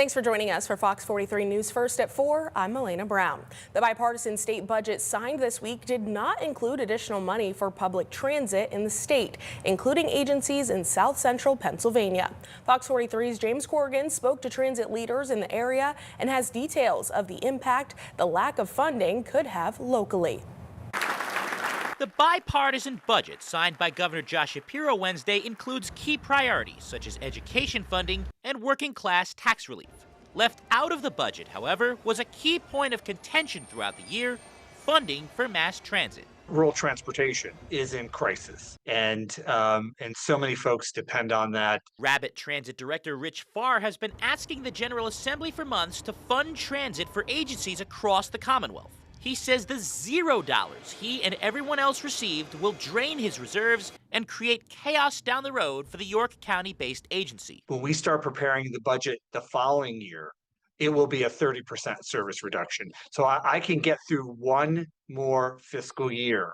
Thanks for joining us for Fox 43 News First at 4. I'm Elena Brown. The bipartisan state budget signed this week did not include additional money for public transit in the state, including agencies in South Central Pennsylvania. Fox 43's James Corrigan spoke to transit leaders in the area and has details of the impact the lack of funding could have locally. The bipartisan budget signed by Governor Josh Shapiro Wednesday includes key priorities such as education funding and working-class tax relief. Left out of the budget, however, was a key point of contention throughout the year: funding for mass transit. Rural transportation is in crisis, and so many folks depend on that. Rabbittransit Director Farr has been asking the General Assembly for months to fund transit for agencies across the Commonwealth. He says the $0 he and everyone else received will drain his reserves and create chaos down the road for the York County-based agency. When we start preparing the budget the following year, it will be a 30% service reduction. So I can get through one more fiscal year,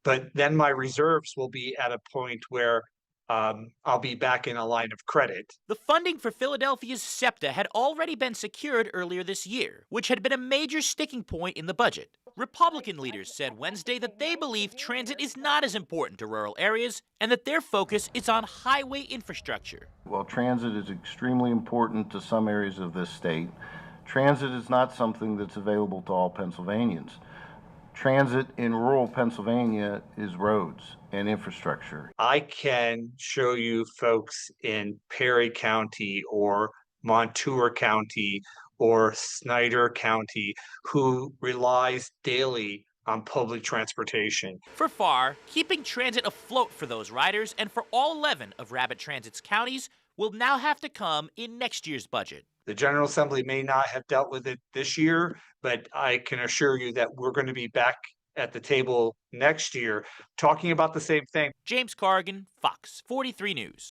but then my reserves will be at a point where I'll be back in a line of credit. The funding for Philadelphia's SEPTA had already been secured earlier this year, which had been a major sticking point in the budget. Republican leaders said Wednesday that they believe transit is not as important to rural areas and that their focus is on highway infrastructure. While transit is extremely important to some areas of this state, transit is not something that's available to all Pennsylvanians. Transit in rural Pennsylvania is roads and infrastructure. I can show you folks in Perry County or Montour County or Snyder County who relies daily on public transportation. For Farr, keeping transit afloat for those riders and for all 11 of Rabbitransit's counties will now have to come in next year's budget. The General Assembly may not have dealt with it this year, but I can assure you that we're going to be back at the table next year talking about the same thing. James Corrigan, Fox 43 News.